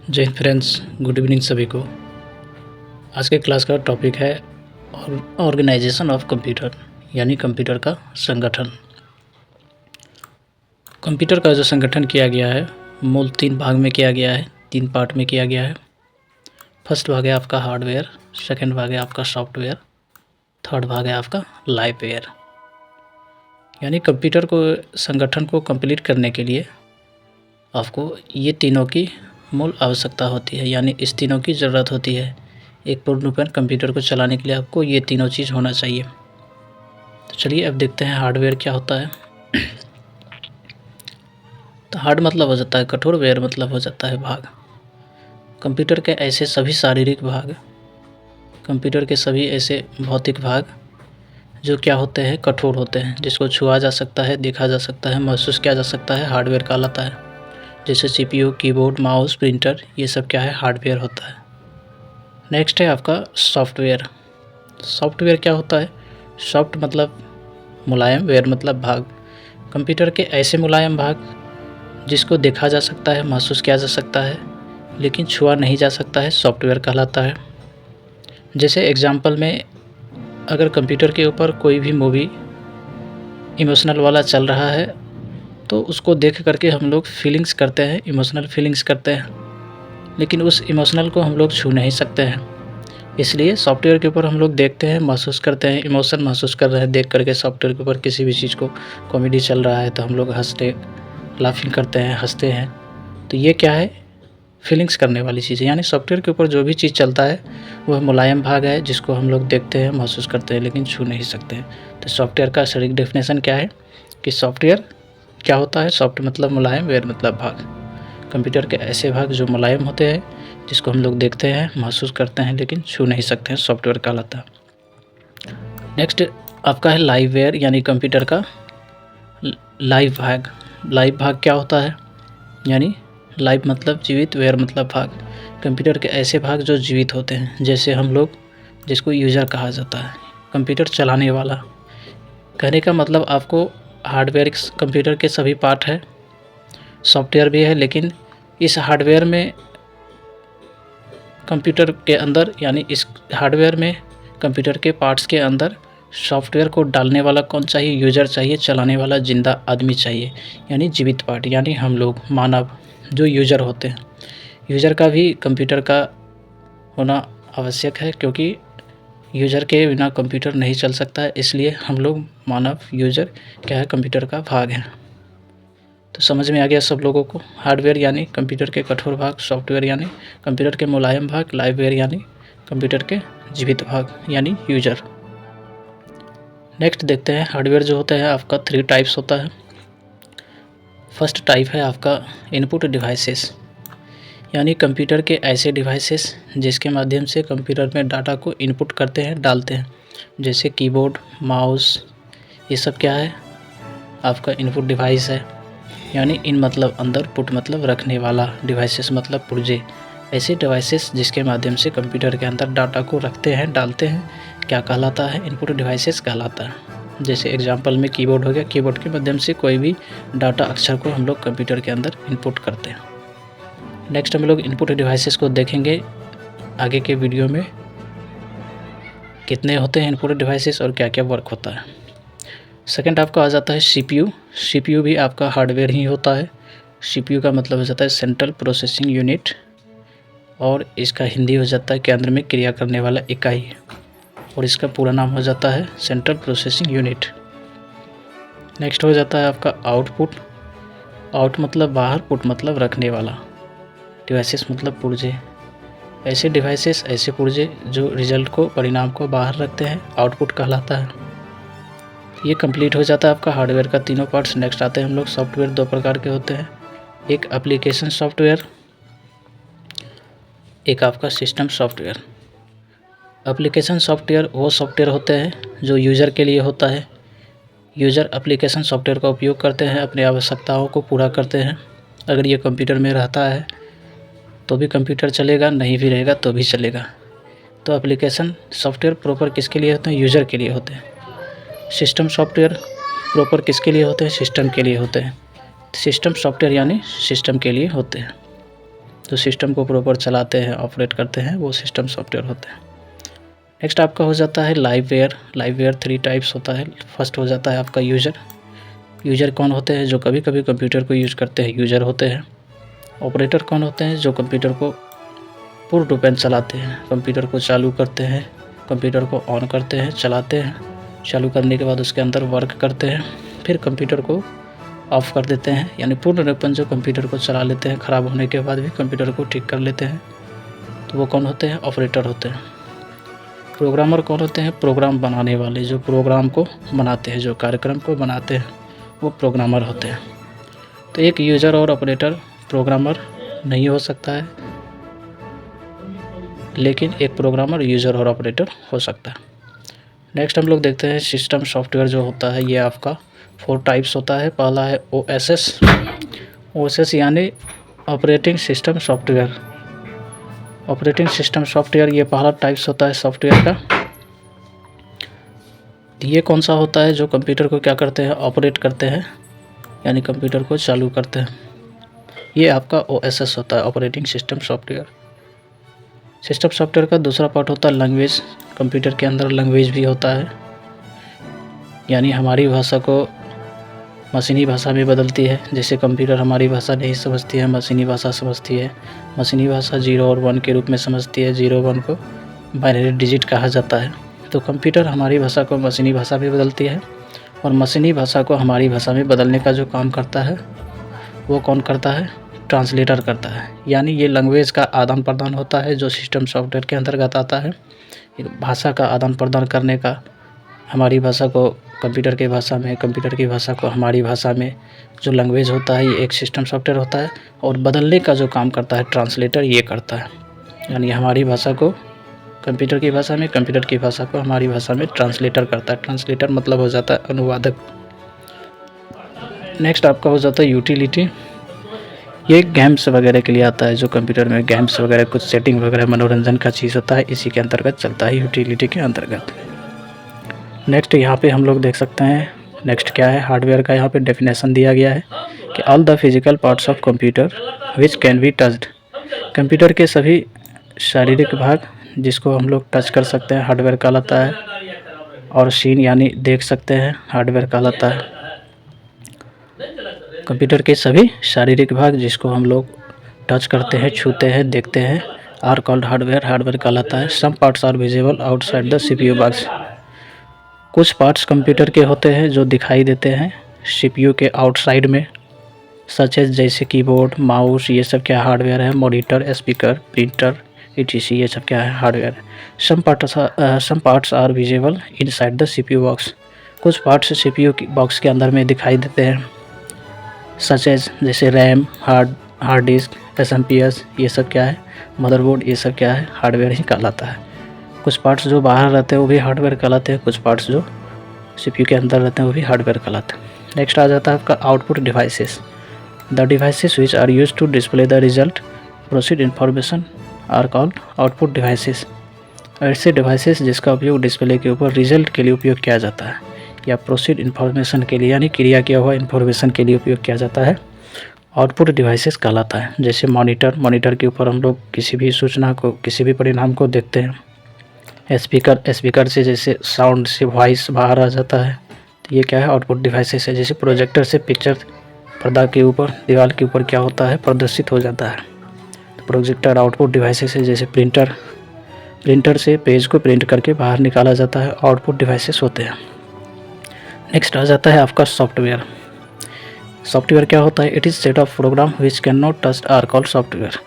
जय Hind friends, good evening सभी को। आज के क्लास का टॉपिक है ऑर्गेनाइजेशन ऑफ कंप्यूटर, यानी कंप्यूटर का संगठन। कंप्यूटर का जो संगठन किया गया है मूल 3 भाग में किया गया है, 3 पार्ट में किया गया है। फर्स्ट भाग है आपका हार्डवेयर, सेकंड भाग है आपका सॉफ्टवेयर, थर्ड भाग है आपका लाइववेयर। यानी कंप्यूटर को संगठन को कंप्लीट करने के लिए आपको ये तीनों की मूल आवश्यकता होती है, यानी इस तीनों की ज़रूरत होती है। एक पूर्णरूपेण कंप्यूटर को चलाने के लिए आपको ये तीनों चीज़ होना चाहिए। तो चलिए अब देखते हैं हार्डवेयर क्या होता है। तो हार्ड मतलब हो जाता है कठोर, वेयर मतलब हो जाता है भाग। कंप्यूटर के ऐसे सभी शारीरिक भाग, कंप्यूटर के सभी ऐसे भौतिक भाग जो क्या होते हैं, कठोर होते हैं, जिसको छुआ जा सकता है, देखा जा सकता है, महसूस किया जा सकता है, हार्डवेयर कहलाता है। जैसे CPU, कीबोर्ड, माउस, प्रिंटर, ये सब क्या है, हार्डवेयर होता है। नेक्स्ट है आपका सॉफ्टवेयर। सॉफ्टवेयर क्या होता है? सॉफ्ट मतलब मुलायम, वेयर मतलब भाग। कंप्यूटर के ऐसे मुलायम भाग जिसको देखा जा सकता है, महसूस किया जा सकता है, लेकिन छुआ नहीं जा सकता है, सॉफ्टवेयर कहलाता है। जैसे एग्जाम्पल में अगर कंप्यूटर के ऊपर कोई भी मूवी इमोशनल वाला चल रहा है तो उसको देख करके हम लोग फीलिंग्स करते हैं, इमोशनल फीलिंग्स करते हैं, लेकिन उस इमोशनल को हम लोग छू नहीं सकते हैं। इसलिए सॉफ्टवेयर के ऊपर हम लोग देखते हैं, महसूस करते हैं, इमोशन महसूस कर रहे हैं देख करके। सॉफ्टवेयर के ऊपर किसी भी चीज़ को, कॉमेडी चल रहा है तो हम लोग हंसते, लाफिंग करते हैं, हंसते हैं। तो ये क्या है, फीलिंग्स करने वाली चीज़ है। यानी सॉफ्टवेयर के ऊपर जो भी चीज़ चलता है वह मुलायम भाग है जिसको हम लोग देखते हैं, महसूस करते हैं, लेकिन छू नहीं सकते हैं। तो सॉफ्टवेयर का सटीक डेफिनेशन क्या है कि सॉफ्टवेयर क्या होता है? सॉफ्ट मतलब मुलायम, वेयर मतलब भाग। कंप्यूटर के ऐसे भाग जो मुलायम होते हैं, जिसको हम लोग देखते हैं, महसूस करते हैं, लेकिन छू नहीं सकते हैं, सॉफ्टवेयर कहलाता है। नेक्स्ट आपका है लाइववेयर, यानी कंप्यूटर का लाइव भाग। लाइव भाग क्या होता है? यानी लाइव मतलब जीवित, वेयर मतलब भाग। कंप्यूटर के ऐसे भाग जो जीवित होते हैं, जैसे हम लोग जिसको यूज़र कहा जाता है, कंप्यूटर चलाने वाला। कहने का मतलब आपको हार्डवेयर कंप्यूटर के सभी पार्ट है, सॉफ्टवेयर भी है, लेकिन इस हार्डवेयर में कंप्यूटर के अंदर, यानी इस हार्डवेयर में कंप्यूटर के पार्ट्स के अंदर सॉफ्टवेयर को डालने वाला कौन चाहिए? यूज़र चाहिए, चलाने वाला जिंदा आदमी चाहिए, यानी जीवित पार्ट, यानी हम लोग मानव जो यूज़र होते हैं। यूज़र का भी कंप्यूटर का होना आवश्यक है, क्योंकि यूज़र के बिना कंप्यूटर नहीं चल सकता है। इसलिए हम लोग मानव, यूज़र क्या है, कंप्यूटर का भाग है। तो समझ में आ गया सब लोगों को। हार्डवेयर यानी कंप्यूटर के कठोर भाग, सॉफ्टवेयर यानी कंप्यूटर के मुलायम भाग, लाइववेयर यानी कंप्यूटर के जीवित भाग, यानी यूज़र। नेक्स्ट देखते हैं हार्डवेयर जो होता है आपका 3 टाइप्स होता है। फर्स्ट टाइप है आपका इनपुट डिवाइसेस, यानी कंप्यूटर के ऐसे डिवाइसेस जिसके माध्यम से कंप्यूटर में डाटा को इनपुट करते हैं, डालते हैं। जैसे कीबोर्ड, माउस, ये सब क्या है, आपका इनपुट डिवाइस है। यानी इन मतलब अंदर, पुट मतलब रखने वाला, डिवाइसेस मतलब पुर्जे। ऐसे डिवाइसेस जिसके माध्यम से कंप्यूटर के अंदर डाटा को रखते हैं, डालते हैं, क्या कहलाता है? इनपुट डिवाइसेस कहलाता है। जैसे एग्जांपल में कीबोर्ड हो गया, कीबोर्ड के माध्यम से कोई भी डाटा, अक्षर को हम लोग कंप्यूटर के अंदर इनपुट करते हैं। नेक्स्ट हम लोग इनपुट डिवाइसेस को देखेंगे आगे के वीडियो में, कितने होते हैं इनपुट डिवाइसेस और क्या क्या वर्क होता है। सेकंड आपका आ जाता है CPU। CPU भी आपका हार्डवेयर ही होता है। CPU का मतलब हो जाता है सेंट्रल प्रोसेसिंग यूनिट, और इसका हिंदी हो जाता है केंद्र में क्रिया करने वाला इकाई, और इसका पूरा नाम हो जाता है सेंट्रल प्रोसेसिंग यूनिट। नेक्स्ट हो जाता है आपका आउटपुट। आउट मतलब बाहर, पुट मतलब रखने वाला, डिवाइसेस मतलब पुर्जे। ऐसे डिवाइसेस, ऐसे पुर्जे जो रिजल्ट को, परिणाम को बाहर रखते हैं, आउटपुट कहलाता है। ये कंप्लीट हो जाता है आपका हार्डवेयर का तीनों पार्ट्स। नेक्स्ट आते हैं हम लोग सॉफ्टवेयर। 2 प्रकार के होते हैं, एक एप्लीकेशन सॉफ्टवेयर, एक आपका सिस्टम सॉफ्टवेयर। एप्लीकेशन सॉफ्टवेयर वो सॉफ्टवेयर होते हैं जो यूज़र के लिए होता है। यूज़र एप्लीकेशन सॉफ्टवेयर का उपयोग करते हैं, अपनी आवश्यकताओं को पूरा करते हैं। अगर ये कंप्यूटर में रहता है तो भी कंप्यूटर चलेगा, नहीं भी रहेगा तो भी चलेगा। तो एप्लीकेशन सॉफ्टवेयर प्रॉपर किसके लिए होते हैं? यूज़र के लिए होते हैं। सिस्टम सॉफ्टवेयर प्रॉपर किसके लिए होते हैं? सिस्टम के लिए होते हैं। सिस्टम सॉफ्टवेयर यानी सिस्टम के लिए होते हैं। जो सिस्टम को प्रॉपर चलाते हैं, ऑपरेट करते हैं, वो सिस्टम सॉफ्टवेयर होते हैं। नेक्स्ट आपका हो जाता है लाइववेयर। लाइववेयर 3 टाइप्स होता है। फर्स्ट हो जाता है आपका यूज़र। यूज़र कौन होते हैं? जो कभी कभी कंप्यूटर को यूज़ करते हैं, यूज़र होते हैं। ऑपरेटर कौन होते हैं? जो कंप्यूटर को पूर्ण रूपेण चलाते हैं, कंप्यूटर को चालू करते हैं, कंप्यूटर को ऑन करते हैं, चलाते हैं, चालू करने के बाद उसके अंदर वर्क करते हैं, फिर कंप्यूटर को ऑफ़ कर देते हैं, यानी पूर्ण रूपेण जो कंप्यूटर को चला लेते हैं, ख़राब होने के बाद भी कंप्यूटर को ठीक कर लेते हैं, तो वो कौन होते हैं? ऑपरेटर होते हैं। प्रोग्रामर कौन होते हैं? प्रोग्राम बनाने वाले, जो प्रोग्राम को बनाते हैं, जो कार्यक्रम को बनाते हैं, वो प्रोग्रामर होते हैं। तो एक यूज़र और ऑपरेटर प्रोग्रामर नहीं हो सकता है, लेकिन एक प्रोग्रामर यूज़र और ऑपरेटर हो सकता है। नेक्स्ट हम लोग देखते हैं सिस्टम सॉफ्टवेयर जो होता है, ये आपका 4 टाइप्स होता है। पहला है OSS। OSS यानी operating system software. Operating system software ये पहला टाइप्स होता है सॉफ्टवेयर का। ये कौन सा होता है? जो कंप्यूटर को क्या करते हैं? ऑपरेट करते हैं, यानी कंप्यूटर को चालू करते हैं। ये आपका OSS होता है, operating system software. System software का दूसरा पार्ट होता है लैंग्वेज। कंप्यूटर के अंदर लैंग्वेज भी होता है, यानी हमारी भाषा को मशीनी भाषा में बदलती है। जैसे कंप्यूटर हमारी भाषा नहीं समझती है, मशीनी भाषा समझती है। मशीनी भाषा 0 और 1 के रूप में समझती है। 0 1 को बाइनरी डिजिट कहा जाता है। तो कंप्यूटर हमारी भाषा को मशीनी भाषा में बदलती है, और मशीनी भाषा को हमारी भाषा में बदलने का जो काम करता है, वो कौन करता है? ट्रांसलेटर करता है। यानी ये लैंग्वेज का आदान प्रदान होता है, जो सिस्टम सॉफ्टवेयर के अंतर्गत आता है। भाषा का आदान प्रदान करने का, हमारी भाषा को कंप्यूटर की भाषा में, कंप्यूटर की भाषा को हमारी भाषा में, जो लैंग्वेज होता है, ये एक सिस्टम सॉफ्टवेयर होता है। और बदलने का जो काम करता है ट्रांसलेटर, ये करता है। यानी हमारी भाषा को कंप्यूटर की भाषा में, कंप्यूटर की भाषा को हमारी भाषा में ट्रांसलेटर करता है। ट्रांसलेटर मतलब हो जाता है अनुवादक। नेक्स्ट आपका हो जाता है यूटिलिटी। ये गेम्स वगैरह के लिए आता है, जो कंप्यूटर में गेम्स वगैरह, कुछ सेटिंग वगैरह, मनोरंजन का चीज़ होता है, इसी के अंतर्गत चलता है, यूटिलिटी के अंतर्गत। नेक्स्ट यहाँ पे हम लोग देख सकते हैं, नेक्स्ट क्या है? हार्डवेयर का यहाँ पे डेफिनेशन दिया गया है कि all the physical parts of computer which can be touched. Computer के सभी शारीरिक भाग जिसको हम लोग टच कर सकते हैं, हार्डवेयर कहलाता है। और सीन यानी देख सकते हैं, हार्डवेयर कहलाता है। कंप्यूटर के सभी शारीरिक भाग जिसको हम लोग टच करते हैं, छूते हैं, देखते हैं, आर कॉल्ड हार्डवेयर, हार्डवेयर कहलाता है। Some parts are visible outside the CPU box. कुछ पार्ट्स कंप्यूटर के होते हैं जो दिखाई देते हैं CPU के आउटसाइड में, सच एज जैसे कीबोर्ड, माउस, ये सब क्या हार्डवेयर है। Monitor, speaker, printer, etc. ये सब क्या है? Hardware. Some parts are visible inside the CPU box. कुछ पार्ट्स CPU की बॉक्स के अंदर में दिखाई देते हैं, सच एज जैसे रैम, हार्ड डिस्क, SMPS, ये सब क्या है? मदरबोर्ड, ये सब क्या है? हार्डवेयर ही कहलाता है। कुछ पार्ट्स जो बाहर रहते हैं वो भी हार्डवेयर कहलाते हैं, कुछ पार्ट्स जो CPU के अंदर रहते हैं वो भी हार्डवेयर कहलाते हैं। नेक्स्ट आ जाता है आपका output devices. The devices which are used to display the result proceed information are called output devices. ऐसे डिवाइसेस जिसका उपयोग डिस्प्ले के ऊपर रिजल्ट के लिए उपयोग किया जाता है, या प्रोसीड इन्फॉर्मेशन के लिए, यानी क्रिया किया हुआ इन्फॉर्मेशन के लिए उपयोग किया जाता है, आउटपुट डिवाइसेस कहलाता है। जैसे मॉनिटर के ऊपर हम लोग किसी भी सूचना को, किसी भी परिणाम को देखते हैं। स्पीकर से जैसे साउंड से वॉइस बाहर आ जाता है, तो ये क्या है? आउटपुट डिवाइसेस है। जैसे प्रोजेक्टर से पिक्चर पर्दा के ऊपर, दीवार के ऊपर क्या होता है? प्रदर्शित हो जाता है, तो प्रोजेक्टर आउटपुट डिवाइसेस है। जैसे प्रिंटर से पेज को प्रिंट करके बाहर निकाला जाता है, आउटपुट डिवाइसेस होते हैं। नेक्स्ट आ जाता है आपका सॉफ्टवेयर। सॉफ्टवेयर क्या होता है? It is set of program which can not touch are called software.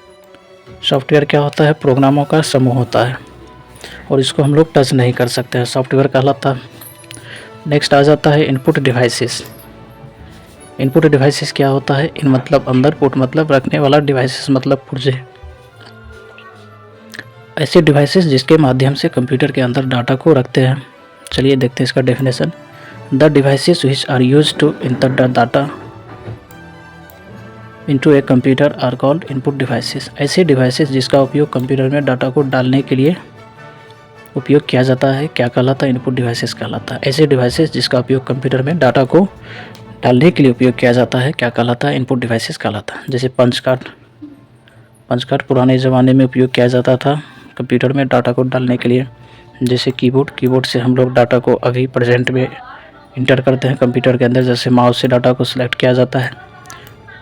Software क्या होता है? प्रोग्रामों का समूह होता है, और इसको हम लोग टच नहीं कर सकते हैं, सॉफ्टवेयर कहलाता है। नेक्स्ट आ जाता है इनपुट डिवाइसेस। इनपुट डिवाइसेस क्या होता है? इन मतलब अंदर, पुट मतलब रखने वाला, डिवाइसेस मतलब पुर्जे। ऐसे डिवाइसेस जिसके माध्यम से कंप्यूटर के अंदर डाटा को रखते हैं। चलिए देखते हैं इसका definition. The devices which are used to enter the data into a computer are called input devices. ऐसे डिवाइसेस जिसका उपयोग कंप्यूटर में डाटा को डालने के लिए उपयोग किया जाता है, क्या कहलाता है? इनपुट डिवाइसेस कहलाता है। ऐसे डिवाइसेस जिसका उपयोग कंप्यूटर में डाटा को डालने के लिए उपयोग किया जाता है, क्या कहलाता है? इनपुट डिवाइसेस कहलाता है। जैसे पंच पंच कार्ड पुराने ज़माने में उपयोग किया जाता था कंप्यूटर में डाटा को डालने के लिए। जैसे कीबोर्ड से हम लोग डाटा को अभी प्रेजेंट में इंटर करते हैं कंप्यूटर के अंदर। जैसे माउस से डाटा को सिलेक्ट किया जाता है।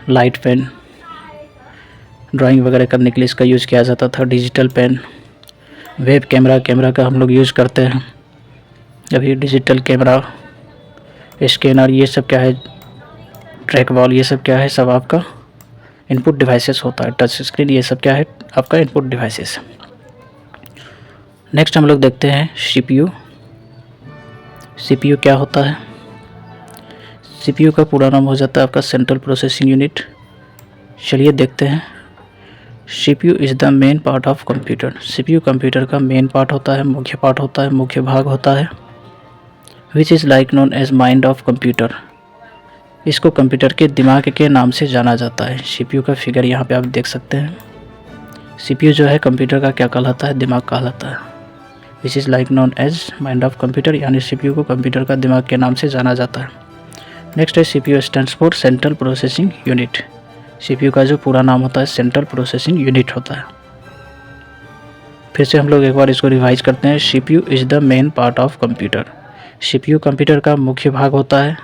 लाइट पेन ड्राइंग वगैरह करने के लिए इसका यूज़ किया जाता था। डिजिटल पेन, वेब कैमरा का हम लोग यूज़ करते हैं। अभी डिजिटल कैमरा, स्कैनर, ये सब क्या है, ट्रैक बॉल, ये सब क्या है, सब आपका इनपुट डिवाइसेस होता है। टच स्क्रीन, ये सब क्या है, आपका इनपुट डिवाइसेस। नेक्स्ट हम लोग देखते हैं सीपीयू। सीपीयू क्या होता है? सीपीयू का पूरा नाम हो जाता है आपका सेंट्रल प्रोसेसिंग यूनिट। चलिए देखते हैं। CPU is the main part of computer. CPU computer का मेन पार्ट होता है, मुख्य पार्ट होता है, मुख्य भाग होता है। Which is like known as mind of computer. इसको कंप्यूटर के दिमाग के नाम से जाना जाता है। सीपीयू का फिगर यहाँ पे आप देख सकते हैं। सीपीयू जो है कंप्यूटर का क्या कहलाता है? दिमाग कहलाता है। Which is like known as mind of computer, यानी सीपीयू को कंप्यूटर का दिमाग के नाम से जाना जाता है। नेक्स्ट है CPU stands for central processing unit. CPU का जो पूरा नाम होता है सेंट्रल प्रोसेसिंग यूनिट होता है। फिर से हम लोग एक बार इसको रिवाइज करते हैं। CPU is the main part of computer. CPU computer का मुख्य भाग होता है।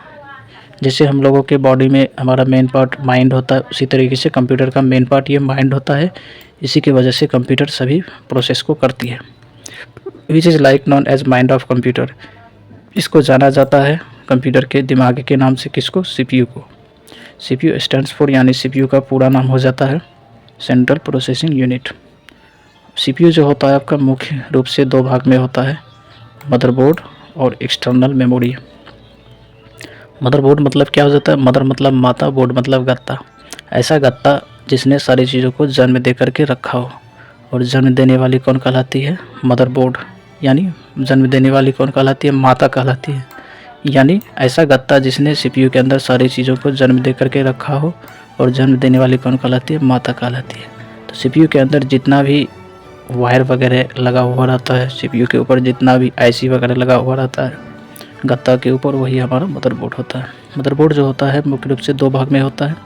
जैसे हम लोगों के बॉडी में हमारा मेन पार्ट माइंड होता है, उसी तरीके से कंप्यूटर का मेन पार्ट ये माइंड होता है। इसी की वजह से कंप्यूटर सभी प्रोसेस को करती है। Which is like known as mind of computer, इसको जाना जाता है कंप्यूटर के दिमाग के नाम से। किसको? सीपीयू को। सीपीयू स्टैंड्स फॉर, यानी सीपीयू का पूरा नाम हो जाता है सेंट्रल प्रोसेसिंग यूनिट। सीपीयू जो होता है आपका मुख्य रूप से दो भाग में होता है, मदरबोर्ड और एक्सटर्नल मेमोरी। मदरबोर्ड मतलब क्या हो जाता है? मदर मतलब माता, बोर्ड मतलब गत्ता। ऐसा गत्ता जिसने सारी चीज़ों को जन्म दे करके रखा हो। और जन्म देने वाली कौन कहलाती है? मदरबोर्ड। यानी जन्म देने वाली कौन कहलाती है? माता कहलाती है। यानी ऐसा गत्ता जिसने सीपीयू के अंदर सारी चीज़ों को जन्म दे करके रखा हो। और जन्म देने वाली कौन कहलाती है? माता कहलाती है। तो सीपीयू के अंदर जितना भी वायर वगैरह लगा हुआ रहता है, सीपीयू के ऊपर जितना भी आईसी वगैरह लगा हुआ रहता है गत्ता के ऊपर, वही हमारा मदरबोर्ड होता है। मदरबोर्ड जो होता है मुख्य रूप से दो भाग में होता है।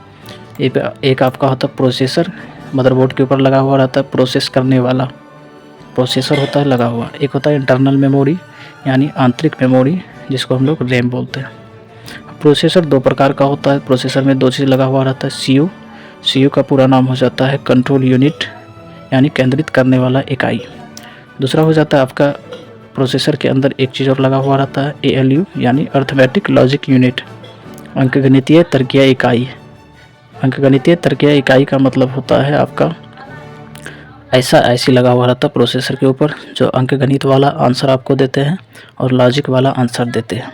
एक आपका होता है प्रोसेसर, मदरबोर्ड के ऊपर लगा हुआ रहता है, प्रोसेस करने वाला प्रोसेसर होता है लगा हुआ। एक होता है इंटरनल मेमोरी, यानी आंतरिक मेमोरी, जिसको हम लोग रैम बोलते हैं। प्रोसेसर दो प्रकार का होता है। प्रोसेसर में दो चीज़ लगा हुआ रहता है। सीयू का पूरा नाम हो जाता है कंट्रोल यूनिट, यानी केंद्रित करने वाला इकाई। दूसरा हो जाता है आपका प्रोसेसर के अंदर एक चीज़ और लगा हुआ रहता है, ALU, यानी अर्थमेटिक लॉजिक यूनिट, अंकगणितीय तर्कीय इकाई। अंकगणितीय तर्कीय इकाई का मतलब होता है आपका ऐसी लगा हुआ रहता है प्रोसेसर के ऊपर, जो अंकगणित वाला आंसर आपको देते हैं और लॉजिक वाला आंसर देते हैं।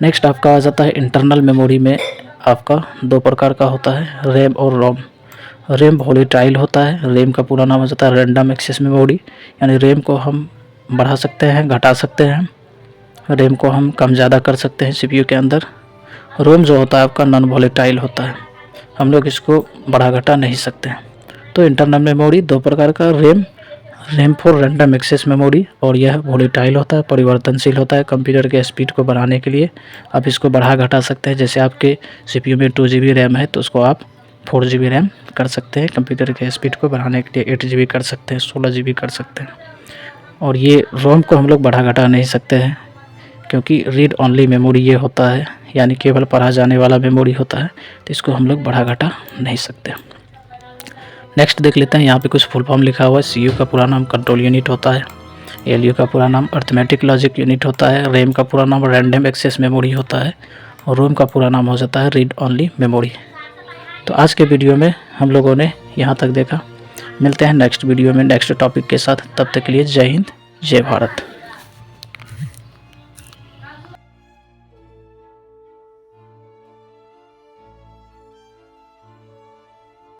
नेक्स्ट आपका आ जाता है इंटरनल मेमोरी में आपका दो प्रकार का होता है, रैम और रोम। रैम वोलेटाइल होता है। रैम का पूरा नाम हो जाता है रैंडम एक्सेस मेमोरी, यानी रैम को हम बढ़ा सकते हैं, घटा सकते हैं। रैम को हम कम ज़्यादा कर सकते हैं सीपीयू के अंदर। रोम जो होता है आपका नॉन वोलेटाइल होता है, हम लोग इसको बढ़ा घटा नहीं सकते। तो इंटरनल मेमोरी दो प्रकार का, RAM for random access memory, और यह वोलेटाइल होता है, परिवर्तनशील होता है। कंप्यूटर के स्पीड को बढ़ाने के लिए आप इसको बढ़ा घटा सकते हैं। जैसे आपके सीपीयू में 2 GB रैम है तो उसको आप 4 GB रैम कर सकते हैं। कंप्यूटर के स्पीड को बढ़ाने के लिए 8 GB कर सकते हैं, 16 GB कर सकते हैं। और ये रोम को हम लोग बढ़ा घटा नहीं सकते हैं, क्योंकि रीड ओनली मेमोरी ये होता है, यानी केवल पढ़ा जाने वाला मेमोरी होता है, तो इसको हम लोग बढ़ा घटा नहीं सकते। नेक्स्ट देख लेते हैं। यहाँ पे कुछ फुल फॉर्म लिखा हुआ है। सीयू का पूरा नाम कंट्रोल यूनिट होता है। ALU का पूरा नाम अर्थमेटिक लॉजिक यूनिट होता है। रैम का पूरा नाम रैंडम एक्सेस मेमोरी होता है। और रोम का पूरा नाम हो जाता है रीड ओनली मेमोरी। तो आज के वीडियो में हम लोगों ने यहाँ तक देखा। मिलते हैं नेक्स्ट वीडियो में नेक्स्ट टॉपिक के साथ। तब तक के लिए जय हिंद, जय भारत।